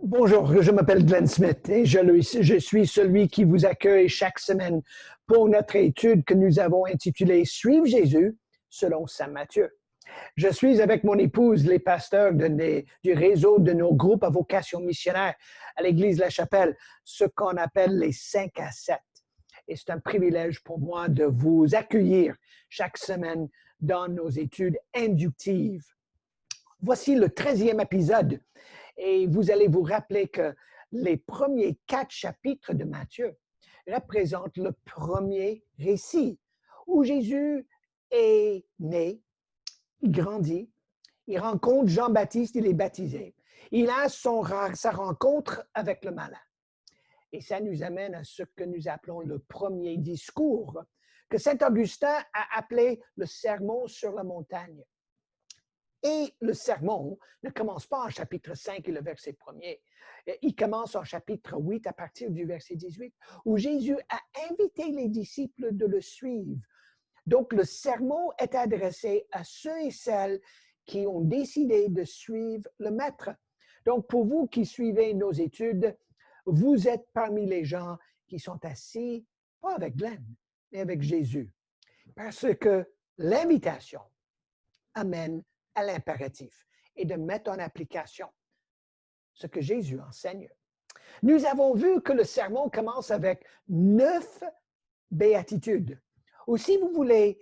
Bonjour, je m'appelle Glenn Smith et je suis celui qui vous accueille chaque semaine pour notre étude que nous avons intitulée Suivre Jésus selon Saint Matthieu. Je suis avec mon épouse, les pasteurs du réseau de nos groupes à vocation missionnaire à l'Église La Chapelle, ce qu'on appelle les 5 à 7. Et c'est un privilège pour moi de vous accueillir chaque semaine dans nos études inductives. Voici le 13e épisode. Et vous allez vous rappeler que les premiers 4 chapitres de Matthieu représentent le premier récit où Jésus est né, il grandit, il rencontre Jean-Baptiste, il est baptisé. Il a sa rencontre avec le malin. Et ça nous amène à ce que nous appelons le premier discours, que saint Augustin a appelé le sermon sur la montagne. Et le sermon ne commence pas en chapitre 5 et le verset 1er. Il commence en chapitre 8 à partir du verset 18, où Jésus a invité les disciples de le suivre. Donc, le sermon est adressé à ceux et celles qui ont décidé de suivre le Maître. Donc, pour vous qui suivez nos études, vous êtes parmi les gens qui sont assis, pas avec Glenn, mais avec Jésus. Parce que l'invitation amène à l'impératif et de mettre en application ce que Jésus enseigne. Nous avons vu que le sermon commence avec 9 béatitudes. Ou si vous voulez,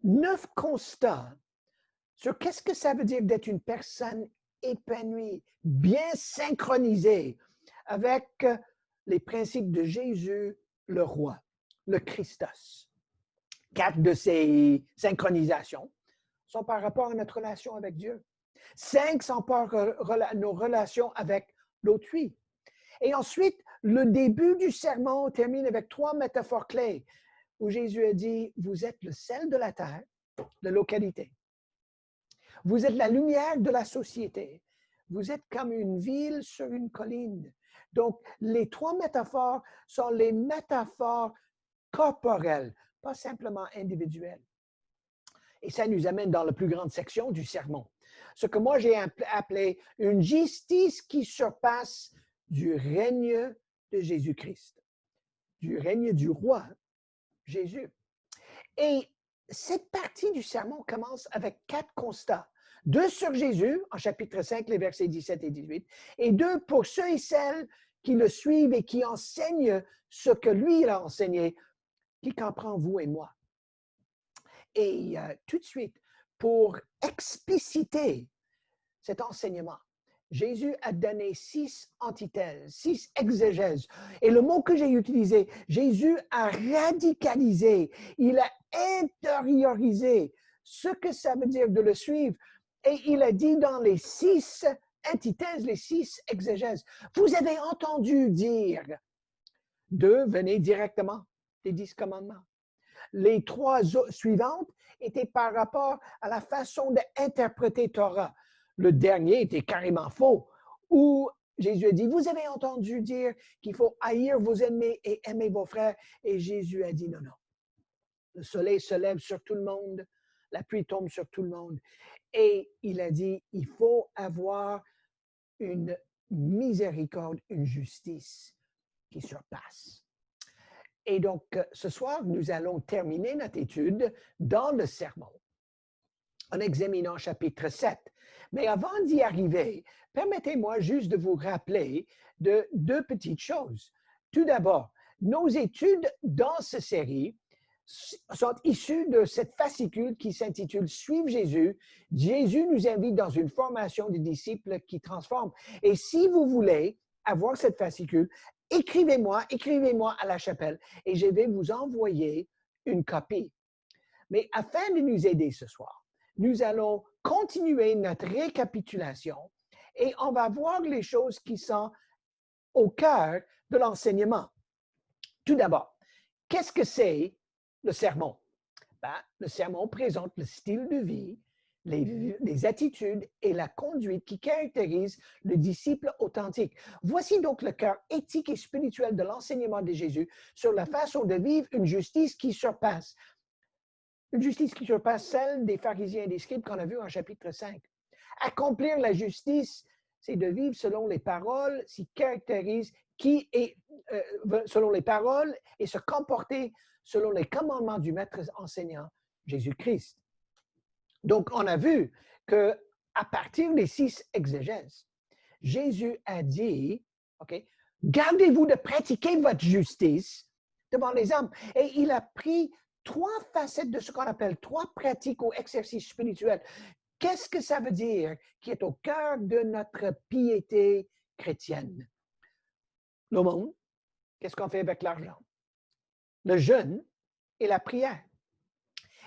9 constats sur qu'est-ce que ça veut dire d'être une personne épanouie, bien synchronisée avec les principes de Jésus, le roi, le Christos. 4 de ces synchronisations sont par rapport à notre relation avec Dieu. 5 sont par nos relations avec l'autrui. Et ensuite, le début du sermon termine avec 3 métaphores clés où Jésus a dit, vous êtes le sel de la terre, de localité. Vous êtes la lumière de la société. Vous êtes comme une ville sur une colline. Donc, les 3 métaphores sont les métaphores corporelles, pas simplement individuelles. Et ça nous amène dans la plus grande section du sermon. Ce que moi j'ai appelé une justice qui surpasse du règne de Jésus-Christ, du règne du roi Jésus. Et cette partie du sermon commence avec 4 constats. 2 sur Jésus, en chapitre 5, les versets 17 et 18, et 2 pour ceux et celles qui le suivent et qui enseignent ce que lui il a enseigné, qui comprend vous et moi. Et tout de suite, pour expliciter cet enseignement, Jésus a donné 6 antithèses, 6 exégèses. Et le mot que j'ai utilisé, Jésus a radicalisé, il a intériorisé ce que ça veut dire de le suivre. Et il a dit dans les 6 antithèses, les 6 exégèses, vous avez entendu dire, 2 venaient directement des 10 commandements. Les 3 suivantes étaient par rapport à la façon d'interpréter Torah. Le dernier était carrément faux, où Jésus a dit, vous avez entendu dire qu'il faut haïr vos ennemis et aimer vos frères. Et Jésus a dit, non, non. Le soleil se lève sur tout le monde, la pluie tombe sur tout le monde. Et il a dit, il faut avoir une miséricorde, une justice qui surpasse. Et donc, ce soir, nous allons terminer notre étude dans le sermon en examinant chapitre 7. Mais avant d'y arriver, permettez-moi juste de vous rappeler de 2 petites choses. Tout d'abord, nos études dans cette série sont issues de cette fascicule qui s'intitule « Suivre Jésus ». Jésus nous invite dans une formation de disciples qui transforme. Et si vous voulez avoir cette fascicule, écrivez-moi à la chapelle et je vais vous envoyer une copie. Mais afin de nous aider ce soir, nous allons continuer notre récapitulation et on va voir les choses qui sont au cœur de l'enseignement. Tout d'abord, qu'est-ce que c'est le sermon? Le sermon présente le style de vie, les attitudes et la conduite qui caractérisent le disciple authentique. Voici donc le cœur éthique et spirituel de l'enseignement de Jésus sur la façon de vivre une justice qui surpasse. Une justice qui surpasse celle des pharisiens et des scribes qu'on a vu en chapitre 5. Accomplir la justice c'est de vivre selon les paroles qui caractérisent qui est selon les paroles et se comporter selon les commandements du maître enseignant, Jésus-Christ. Donc, on a vu que à partir des 6 exégèses, Jésus a dit, OK, gardez-vous de pratiquer votre justice devant les hommes. Et il a pris 3 facettes de ce qu'on appelle 3 pratiques ou exercices spirituels. Qu'est-ce que ça veut dire qui est au cœur de notre piété chrétienne? L'aumône, qu'est-ce qu'on fait avec l'argent? Le jeûne et la prière.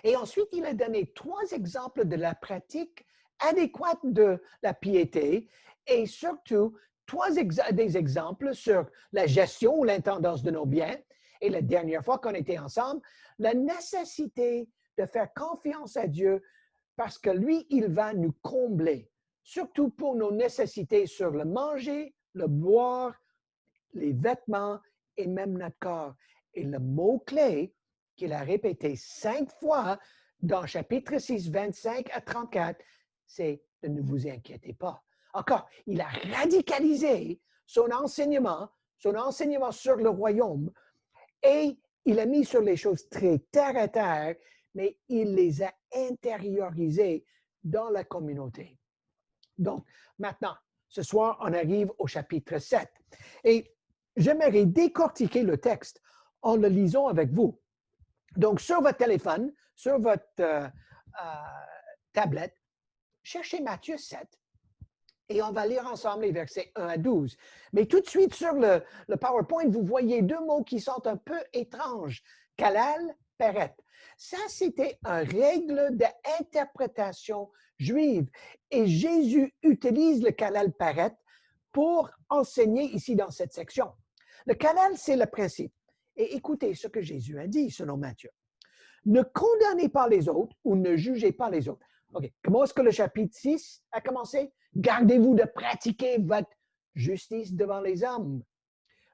Et ensuite, il a donné 3 exemples de la pratique adéquate de la piété et surtout 3 des exemples sur la gestion ou l'intendance de nos biens. Et la dernière fois qu'on était ensemble, la nécessité de faire confiance à Dieu parce que lui, il va nous combler, surtout pour nos nécessités sur le manger, le boire, les vêtements et même notre corps. Et le mot-clé qu'il a répété 5 fois dans chapitre 6, 25 à 34, c'est de ne vous inquiétez pas. Encore, il a radicalisé son enseignement sur le royaume et il a mis sur les choses très terre à terre, mais il les a intériorisées dans la communauté. Donc, maintenant, ce soir, on arrive au chapitre 7. Et j'aimerais décortiquer le texte en le lisant avec vous. Donc, sur votre téléphone, sur votre tablette, cherchez Matthieu 7 et on va lire ensemble les versets 1 à 12. Mais tout de suite, sur le PowerPoint, vous voyez 2 mots qui sont un peu étranges. Kalal, Peret. Ça, c'était une règle d'interprétation juive. Et Jésus utilise le Kalal, Peret pour enseigner ici dans cette section. Le Kalal, c'est le principe. Et écoutez ce que Jésus a dit selon Matthieu. Ne condamnez pas les autres ou ne jugez pas les autres. OK. Comment est-ce que le chapitre 6 a commencé? Gardez-vous de pratiquer votre justice devant les hommes.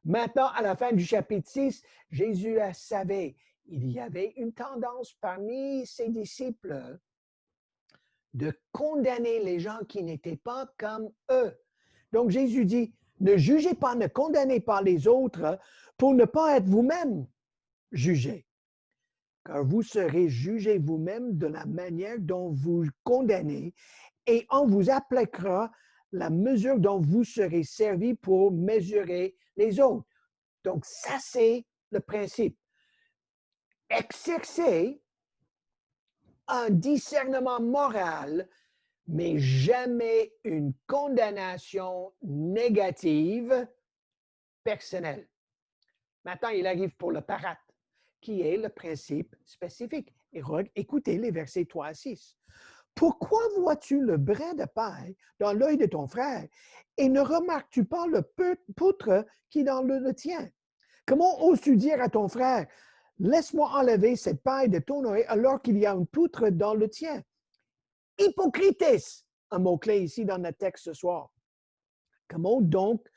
Maintenant, à la fin du chapitre 6, Jésus savait il y avait une tendance parmi ses disciples de condamner les gens qui n'étaient pas comme eux. Donc Jésus dit, ne jugez pas, ne condamnez pas les autres pour ne pas être vous-même jugés. Car vous serez jugés vous-même de la manière dont vous condamnez et on vous appliquera la mesure dont vous serez servi pour mesurer les autres. Donc, ça, c'est le principe. Exercer un discernement moral, mais jamais une condamnation négative personnelle. Maintenant, il arrive pour le parat, qui est le principe spécifique. Et écoutez les versets 3 à 6. Pourquoi vois-tu le brin de paille dans l'œil de ton frère et ne remarques-tu pas le poutre qui est dans le tien? Comment oses-tu dire à ton frère, laisse-moi enlever cette paille de ton œil alors qu'il y a une poutre dans le tien? Hypocrites, un mot-clé ici dans notre texte ce soir. Comment donc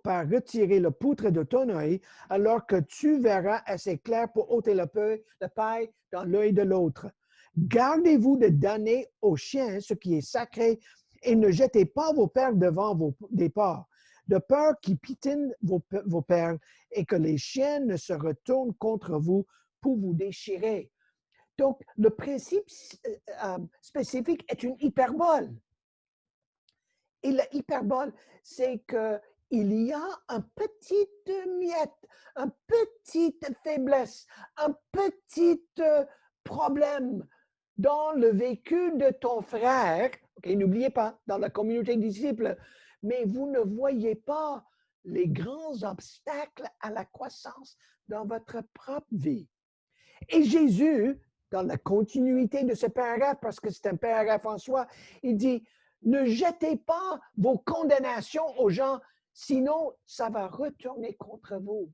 par retirer le poutre de ton œil alors que tu verras assez clair pour ôter la paille dans l'œil de l'autre? Gardez-vous de donner aux chiens ce qui est sacré et ne jetez pas vos perles devant vos départs, de peur qu'ils piétinent vos perles et que les chiens ne se retournent contre vous pour vous déchirer. Donc, le principe spécifique est une hyperbole. Et l'hyperbole, c'est qu'il y a une petite miette, une petite faiblesse, un petit problème dans le vécu de ton frère. Okay, n'oubliez pas, dans la communauté des disciples, mais vous ne voyez pas les grands obstacles à la croissance dans votre propre vie. Et Jésus, dans la continuité de ce paragraphe, parce que c'est un paragraphe en soi, il dit, ne jetez pas vos condamnations aux gens, sinon ça va retourner contre vous.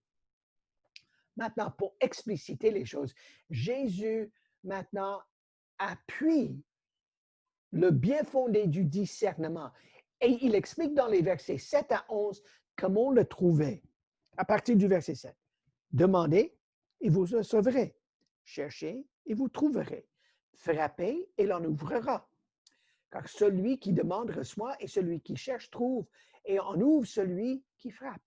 Maintenant, pour expliciter les choses, Jésus, maintenant, appuie le bien fondé du discernement. Et il explique dans les versets 7 à 11 comment le trouver. À partir du verset 7. Demandez et vous recevrez. Cherchez et vous trouverez. Frappez et l'on ouvrira. Car celui qui demande reçoit, et celui qui cherche trouve, et on ouvre celui qui frappe.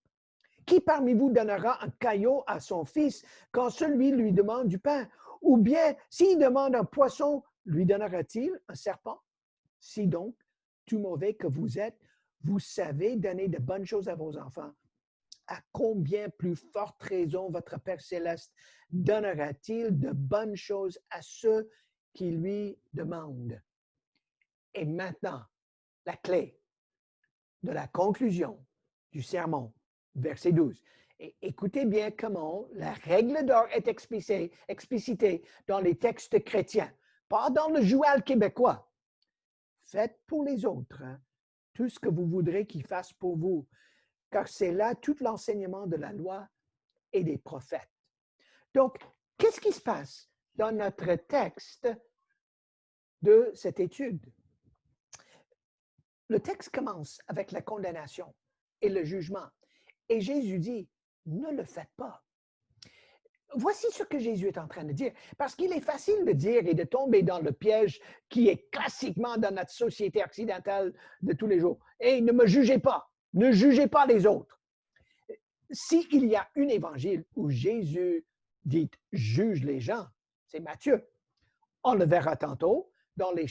Qui parmi vous donnera un caillot à son fils quand celui lui demande du pain? Ou bien, s'il demande un poisson, lui donnera-t-il un serpent? Si donc, tout mauvais que vous êtes, vous savez donner de bonnes choses à vos enfants, à combien plus forte raison votre Père céleste donnera-t-il de bonnes choses à ceux qui lui demandent? Et maintenant, la clé de la conclusion du sermon, verset 12. Et écoutez bien comment la règle d'or est explicitée dans les textes chrétiens, pas dans le joual québécois. Faites pour les autres tout ce que vous voudrez qu'ils fassent pour vous, car c'est là tout l'enseignement de la loi et des prophètes. Donc, qu'est-ce qui se passe dans notre texte de cette étude? Le texte commence avec la condamnation et le jugement. Et Jésus dit, ne le faites pas. Voici ce que Jésus est en train de dire, parce qu'il est facile de dire et de tomber dans le piège qui est classiquement dans notre société occidentale de tous les jours. Et ne me jugez pas, ne jugez pas les autres. S'il y a un évangile où Jésus dit juge les gens, c'est Matthieu. On le verra tantôt dans le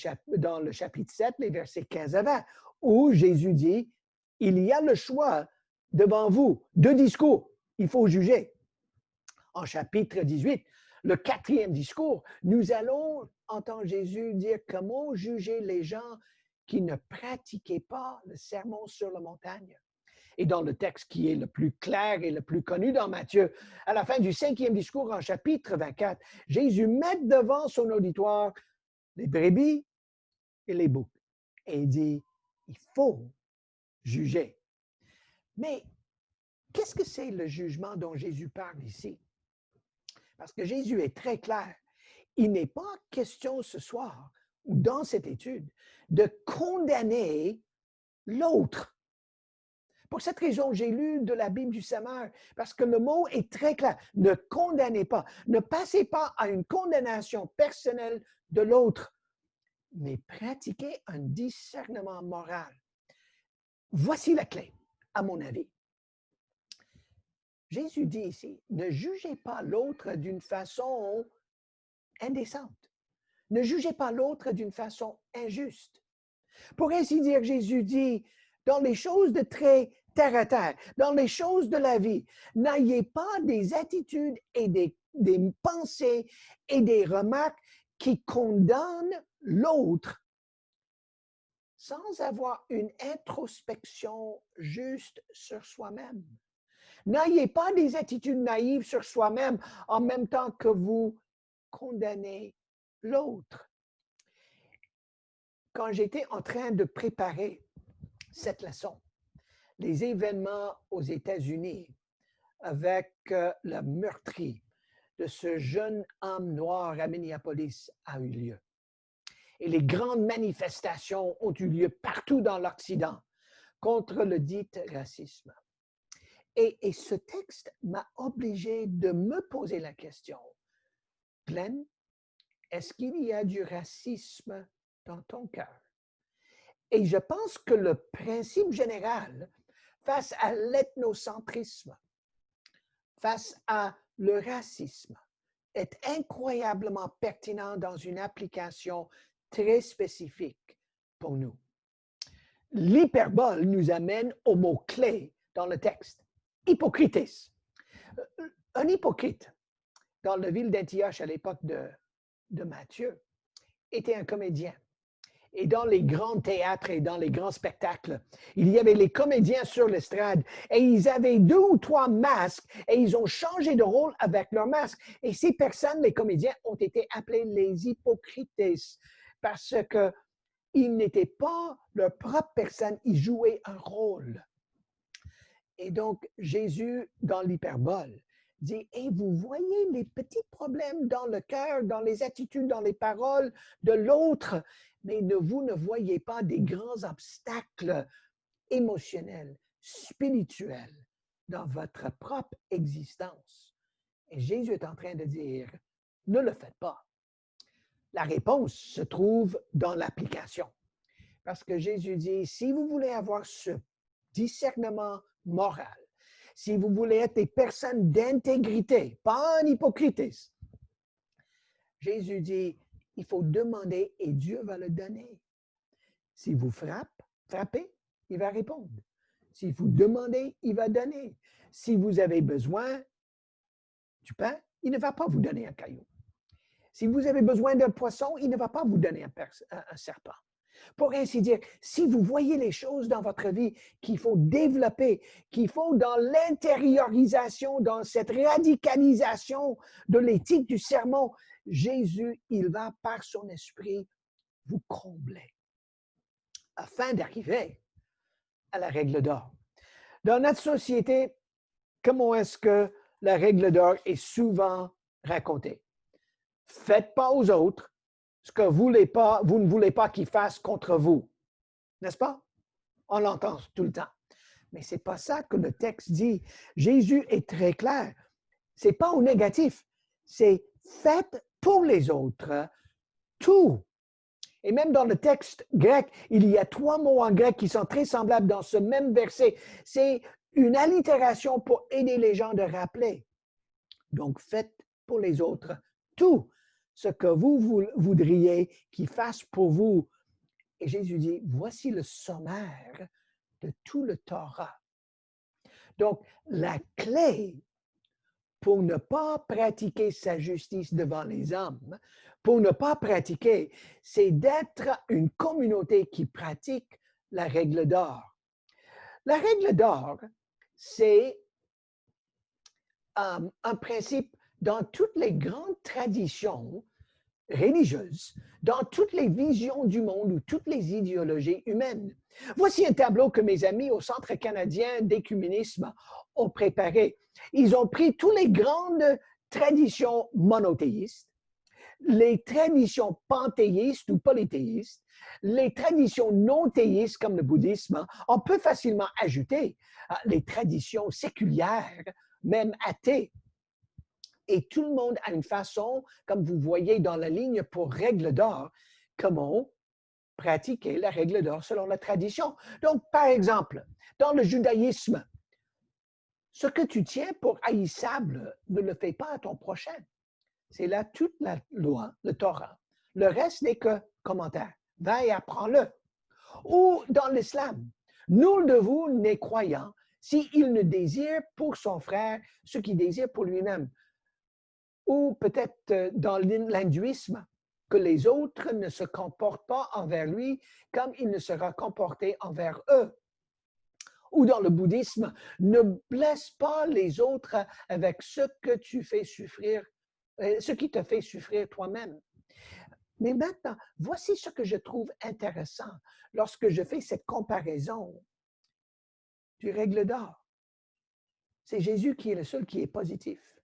chapitre 7, les versets 15 à 20, où Jésus dit, il y a le choix devant vous, deux discours, il faut juger. En chapitre 18, le 4e discours, nous allons entendre Jésus dire comment juger les gens qui ne pratiquaient pas le sermon sur la montagne. Et dans le texte qui est le plus clair et le plus connu dans Matthieu, à la fin du 5e discours en chapitre 24, Jésus met devant son auditoire les brebis et les boucs. Et il dit, il faut juger. Mais qu'est-ce que c'est le jugement dont Jésus parle ici? Parce que Jésus est très clair. Il n'est pas question ce soir ou dans cette étude de condamner l'autre. Pour cette raison, j'ai lu de la Bible du Sommeur, parce que le mot est très clair. Ne condamnez pas. Ne passez pas à une condamnation personnelle de l'autre, mais pratiquez un discernement moral. Voici la clé, à mon avis. Jésus dit ici, ne jugez pas l'autre d'une façon indécente. Ne jugez pas l'autre d'une façon injuste. Pour ainsi dire, Jésus dit, dans les choses de très terre à terre, dans les choses de la vie, n'ayez pas des attitudes et des pensées et des remarques qui condamnent l'autre sans avoir une introspection juste sur soi-même. N'ayez pas des attitudes naïves sur soi-même en même temps que vous condamnez l'autre. Quand j'étais en train de préparer cette leçon, les événements aux États-Unis avec la meurtrier de ce jeune homme noir à Minneapolis a eu lieu. Et les grandes manifestations ont eu lieu partout dans l'Occident contre le dit racisme. Et ce texte m'a obligé de me poser la question, Glenn, est-ce qu'il y a du racisme dans ton cœur? Et je pense que le principe général face à l'ethnocentrisme, face à le racisme, est incroyablement pertinent dans une application très spécifique pour nous. L'hyperbole nous amène au mot-clé dans le texte, hypocrites. Un hypocrite, dans la ville d'Antioche à l'époque de Matthieu, était un comédien. Et dans les grands théâtres et dans les grands spectacles, il y avait les comédiens sur l'estrade et ils avaient 2 ou 3 masques et ils ont changé de rôle avec leurs masques. Et ces personnes, les comédiens, ont été appelés les hypocrites parce qu'ils n'étaient pas leur propre personne, ils jouaient un rôle. Et donc, Jésus, dans l'hyperbole, dit, et vous voyez les petits problèmes dans le cœur, dans les attitudes, dans les paroles de l'autre, mais vous ne voyez pas des grands obstacles émotionnels, spirituels dans votre propre existence. Et Jésus est en train de dire, ne le faites pas. La réponse se trouve dans l'application. Parce que Jésus dit, si vous voulez avoir ce discernement moral, si vous voulez être des personnes d'intégrité, pas un hypocrite, Jésus dit, il faut demander et Dieu va le donner. Si vous frappez, il va répondre. Si vous demandez, il va donner. Si vous avez besoin du pain, il ne va pas vous donner un caillou. Si vous avez besoin d'un poisson, il ne va pas vous donner un serpent. Pour ainsi dire, si vous voyez les choses dans votre vie qu'il faut développer, qu'il faut dans l'intériorisation, dans cette radicalisation de l'éthique du sermon, Jésus, il va par son esprit vous combler afin d'arriver à la règle d'or. Dans notre société, comment est-ce que la règle d'or est souvent racontée? Faites pas aux autres ce que vous ne voulez pas qu'ils fassent contre vous. N'est-ce pas? On l'entend tout le temps. Mais ce n'est pas ça que le texte dit. Jésus est très clair. Ce n'est pas au négatif. C'est faites pour les autres tout. Et même dans le texte grec, il y a 3 mots en grec qui sont très semblables dans ce même verset. C'est une allitération pour aider les gens de rappeler. Donc, faites pour les autres tout ce que vous voudriez qu'ils fassent pour vous. Et Jésus dit, voici le sommaire de tout le Torah. Donc, la clé pour ne pas pratiquer sa justice devant les hommes, pour ne pas pratiquer, c'est d'être une communauté qui pratique la règle d'or. La règle d'or, c'est un principe dans toutes les grandes traditions religieuses, dans toutes les visions du monde ou toutes les idéologies humaines. Voici un tableau que mes amis au Centre canadien d'écuménisme ont préparé. Ils ont pris toutes les grandes traditions monothéistes, les traditions panthéistes ou polythéistes, les traditions non théistes comme le bouddhisme. On peut facilement ajouter les traditions séculières, même athées. Et tout le monde a une façon, comme vous voyez dans la ligne pour règle d'or, comment pratiquer la règle d'or selon la tradition. Donc, par exemple, dans le judaïsme, ce que tu tiens pour haïssable, ne le fais pas à ton prochain. C'est là toute la loi, le Torah. Le reste n'est que commentaire. Va et apprends-le. Ou dans l'islam, nul de vous n'est croyant s'il ne désire pour son frère ce qu'il désire pour lui-même. Ou peut-être dans l'hindouisme, que les autres ne se comportent pas envers lui comme il ne sera comporté envers eux. Ou dans le bouddhisme, ne blesse pas les autres avec ce que tu fais souffrir, ce qui te fait souffrir toi-même. Mais maintenant, voici ce que je trouve intéressant lorsque je fais cette comparaison du règle d'or. C'est Jésus qui est le seul qui est positif.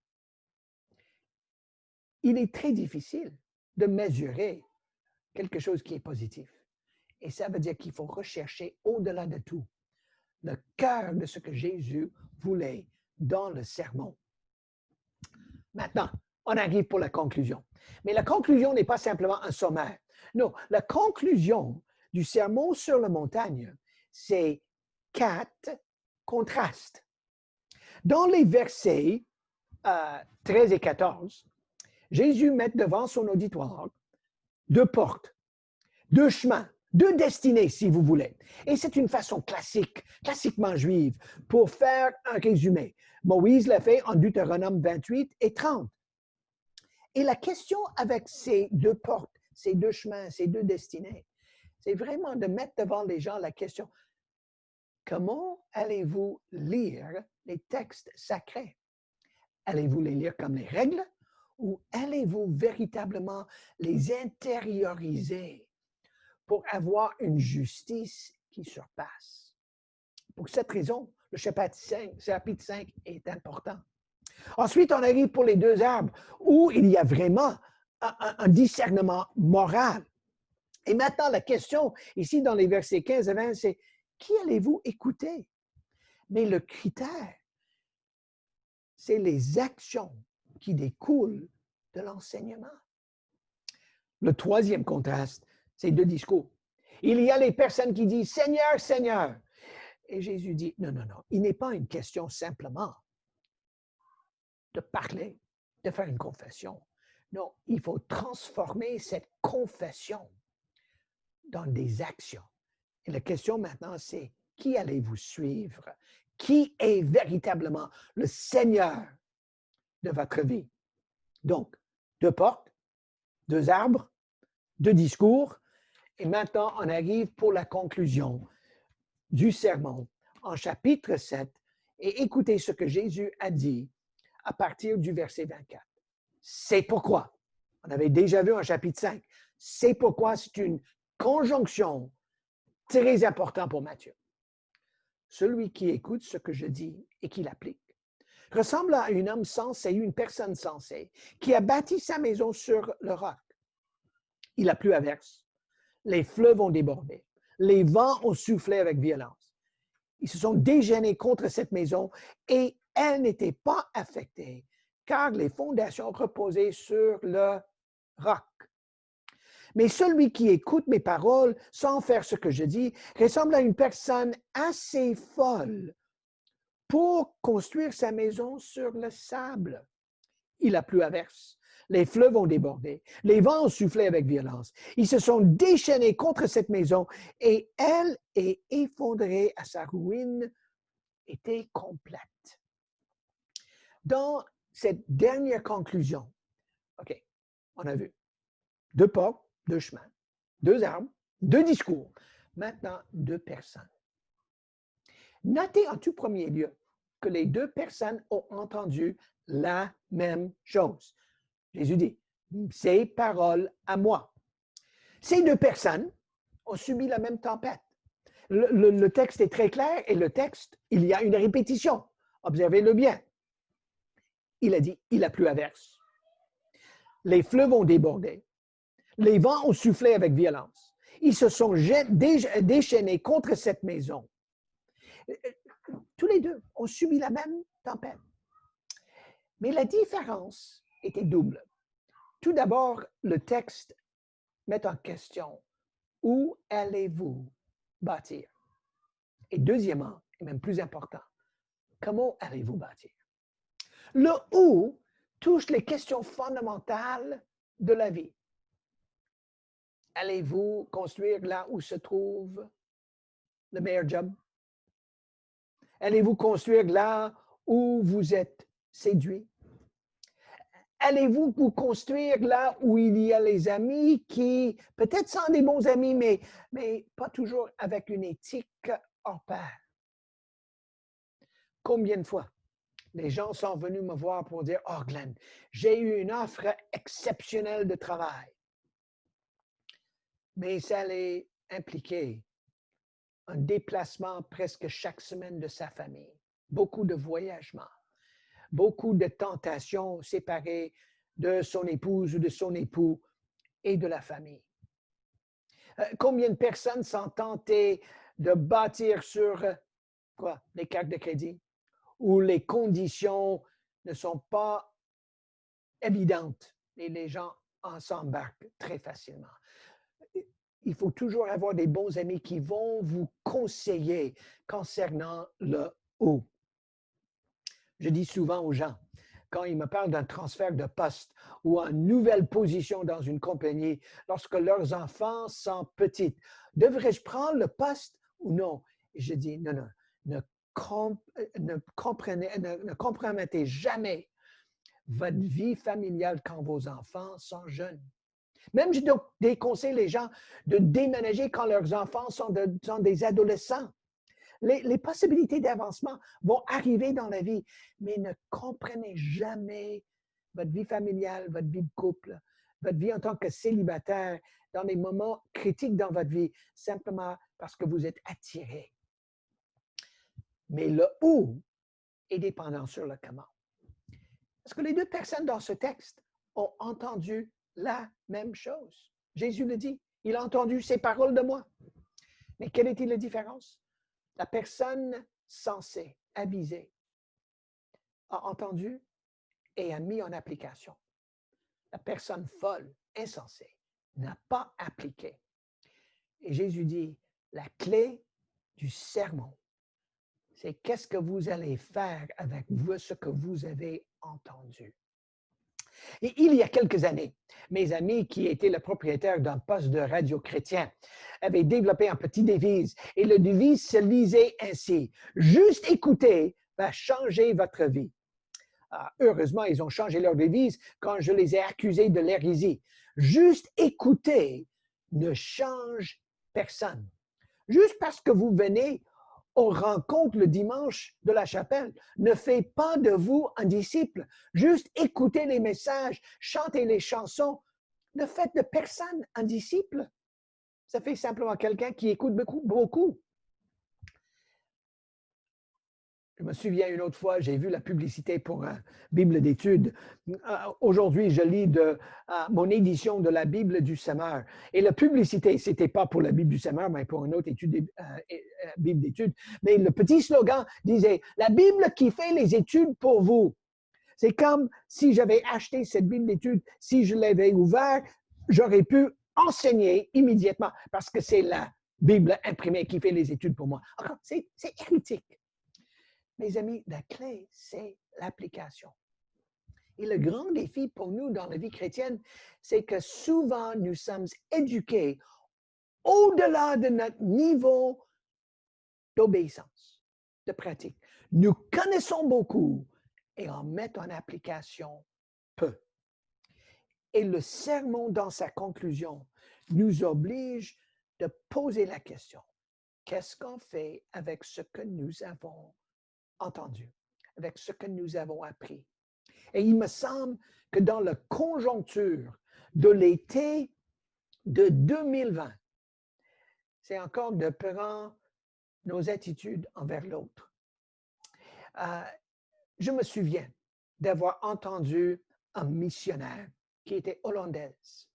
Il est très difficile de mesurer quelque chose qui est positif. Et ça veut dire qu'il faut rechercher au-delà de tout le cœur de ce que Jésus voulait dans le sermon. Maintenant, on arrive pour la conclusion. Mais la conclusion n'est pas simplement un sommaire. Non, la conclusion du sermon sur la montagne, c'est 4 contrastes. Dans les versets 13 et 14, Jésus met devant son auditoire 2 portes, 2 chemins, 2 destinées, si vous voulez. Et c'est une façon classiquement juive, pour faire un résumé. Moïse l'a fait en Deutéronome 28 et 30. Et la question avec ces 2 portes, ces 2 chemins, ces 2 destinées, c'est vraiment de mettre devant les gens la question, comment allez-vous lire les textes sacrés? Allez-vous les lire comme les règles ou allez-vous véritablement les intérioriser pour avoir une justice qui surpasse? Pour cette raison, le chapitre 5 est important. Ensuite, on arrive pour les 2 arbres où il y a vraiment un discernement moral. Et maintenant, la question ici dans les versets 15 et 20, c'est qui allez-vous écouter? Mais le critère, c'est les actions qui découlent de l'enseignement. Le 3e contraste, c'est 2 discours. Il y a les personnes qui disent, Seigneur, Seigneur. Et Jésus dit, non, non, non, il n'est pas une question simplement de parler, de faire une confession. Non, il faut transformer cette confession dans des actions. Et la question maintenant, c'est qui allez-vous suivre? Qui est véritablement le Seigneur de votre vie? Donc, 2 portes, 2 arbres, 2 discours. Et maintenant, on arrive pour la conclusion du sermon en chapitre 7. Et écoutez ce que Jésus a dit à partir du verset 24. C'est pourquoi, on avait déjà vu en chapitre 5, c'est pourquoi c'est une conjonction très importante pour Matthieu. Celui qui écoute ce que je dis et qui l'applique ressemble à un homme sensé, une personne sensée, qui a bâti sa maison sur le roc. Il a plu à verse, les fleuves ont débordé, les vents ont soufflé avec violence. Ils se sont déchaînés contre cette maison et elle n'était pas affectée, car les fondations reposaient sur le roc. Mais celui qui écoute mes paroles sans faire ce que je dis ressemble à une personne assez folle pour construire sa maison sur le sable. Il a plu à verse. Les fleuves ont débordé. Les vents ont soufflé avec violence. Ils se sont déchaînés contre cette maison et elle est effondrée à sa ruine, était complète. Dans cette dernière conclusion, OK, on a vu 2 portes, 2 chemins, 2 arbres, 2 discours. Maintenant, 2 personnes. Notez en tout premier lieu que les 2 personnes ont entendu la même chose. Jésus dit, ces paroles à moi. Ces 2 personnes ont subi la même tempête. Le texte est très clair et le texte, il y a une répétition. Observez-le bien. Il a dit, il a plu à verse. Les fleuves ont débordé. Les vents ont soufflé avec violence. Ils se sont déchaînés contre cette maison. Tous les 2 ont subi la même tempête. Mais la différence était double. Tout d'abord, le texte met en question où allez-vous bâtir? Et deuxièmement, et même plus important, comment allez-vous bâtir? Le où touche les questions fondamentales de la vie. Allez-vous construire là où se trouve le meilleur job? Allez-vous construire là où vous êtes séduit? Allez-vous vous construire là où il y a les amis qui, peut-être sont des bons amis, mais pas toujours avec une éthique hors pair? Combien de fois les gens sont venus me voir pour dire, « Oh Glenn, j'ai eu une offre exceptionnelle de travail. » Mais ça allait impliquer un déplacement presque chaque semaine de sa famille, beaucoup de voyagements, beaucoup de tentations séparées de son épouse ou de son époux et de la famille. Combien de personnes sont tentées de bâtir sur quoi? Les cartes de crédit, où les conditions ne sont pas évidentes et les gens en s'embarquent très facilement. Il faut toujours avoir des bons amis qui vont vous conseiller concernant le où. Je dis souvent aux gens, quand ils me parlent d'un transfert de poste ou une nouvelle position dans une compagnie, lorsque leurs enfants sont petits, devrais-je prendre le poste ou non? Et je dis, non, non, ne compromettez jamais votre vie familiale quand vos enfants sont jeunes. Même je déconseille les gens de déménager quand leurs enfants sont des adolescents. Les possibilités d'avancement vont arriver dans la vie, mais ne comprenez jamais votre vie familiale, votre vie de couple, votre vie en tant que célibataire dans des moments critiques dans votre vie, simplement parce que vous êtes attiré. Mais le où est dépendant sur le comment. Parce que les 2 personnes dans ce texte ont entendu la même chose. Jésus le dit, il a entendu ces paroles de moi. Mais quelle était la différence? La personne sensée, avisée, a entendu et a mis en application. La personne folle, insensée, n'a pas appliqué. Et Jésus dit, la clé du sermon, c'est qu'est-ce que vous allez faire avec vous, ce que vous avez entendu. Et il y a quelques années, mes amis qui étaient le propriétaire d'un poste de radio chrétien avaient développé un petit devise et le devise se lisait ainsi, juste écouter va changer votre vie. Heureusement, ils ont changé leur devise quand je les ai accusés de l'hérésie. Juste écouter ne change personne. Juste parce que vous venez aux rencontres le dimanche de la chapelle ne fait pas de vous un disciple. Juste écouter les messages, chanter les chansons ne fait de personne un disciple. Ça fait simplement quelqu'un qui écoute beaucoup. Je me souviens une autre fois, j'ai vu la publicité pour une Bible d'études. Aujourd'hui, je lis mon édition de la Bible du Semeur. Et la publicité, ce n'était pas pour la Bible du Semeur, mais pour une autre Bible d'études. Mais le petit slogan disait « La Bible qui fait les études pour vous ». C'est comme si j'avais acheté cette Bible d'études, si je l'avais ouverte, j'aurais pu enseigner immédiatement parce que c'est la Bible imprimée qui fait les études pour moi. Encore, c'est hérétique. Mes amis, la clé, c'est l'application. Et le grand défi pour nous dans la vie chrétienne, c'est que souvent nous sommes éduqués au-delà de notre niveau d'obéissance, de pratique. Nous connaissons beaucoup et en mettons en application peu. Et le sermon, dans sa conclusion, nous oblige de poser la question, qu'est-ce qu'on fait avec ce que nous avons entendu, avec ce que nous avons appris? Et il me semble que dans la conjoncture de l'été de 2020, c'est encore de prendre nos attitudes envers l'autre. Je me souviens d'avoir entendu un missionnaire qui était hollandaise.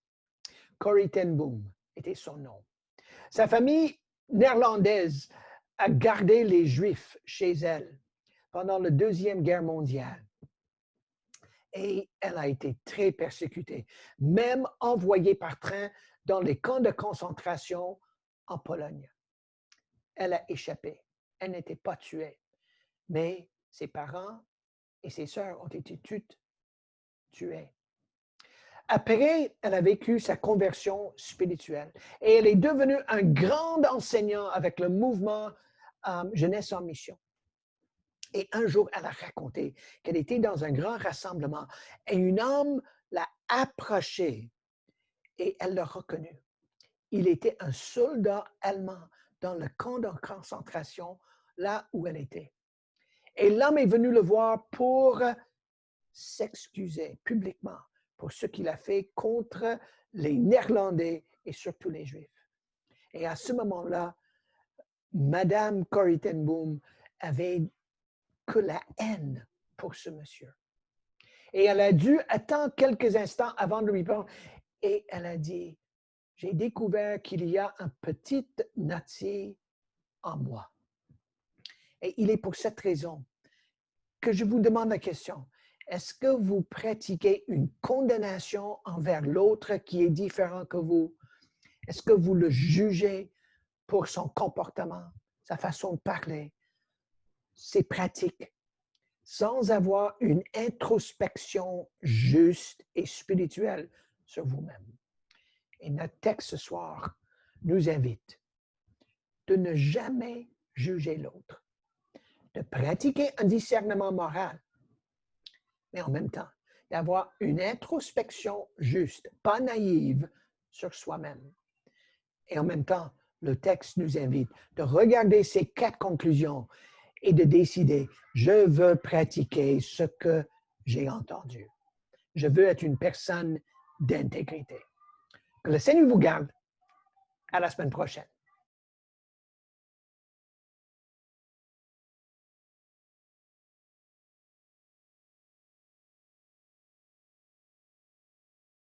Corrie ten Boom était son nom. Sa famille néerlandaise a gardé les Juifs chez elle pendant la Deuxième Guerre mondiale. Et elle a été très persécutée, même envoyée par train dans les camps de concentration en Pologne. Elle a échappé. Elle n'était pas tuée, mais ses parents et ses sœurs ont été tués. Après, elle a vécu sa conversion spirituelle et elle est devenue un grand enseignant avec le mouvement Jeunesse en mission. Et un jour, elle a raconté qu'elle était dans un grand rassemblement et un homme l'a approché et elle l'a reconnu. Il était un soldat allemand dans le camp de concentration, là où elle était. Et l'homme est venu le voir pour s'excuser publiquement pour ce qu'il a fait contre les Néerlandais et surtout les Juifs. Et à ce moment-là, Madame Corrie ten Boom avait que la haine pour ce monsieur. Et elle a dû attendre quelques instants avant de lui parler. Et elle a dit, j'ai découvert qu'il y a un petit nazi en moi. Et il est pour cette raison que je vous demande la question. Est-ce que vous pratiquez une condamnation envers l'autre qui est différent que vous? Est-ce que vous le jugez pour son comportement, sa façon de parler, ses pratiques, sans avoir une introspection juste et spirituelle sur vous-même? Et notre texte ce soir nous invite de ne jamais juger l'autre, de pratiquer un discernement moral, mais en même temps, d'avoir une introspection juste, pas naïve, sur soi-même. Et en même temps, le texte nous invite de regarder ces 4 conclusions et de décider, je veux pratiquer ce que j'ai entendu. Je veux être une personne d'intégrité. Que le Seigneur vous garde. À la semaine prochaine.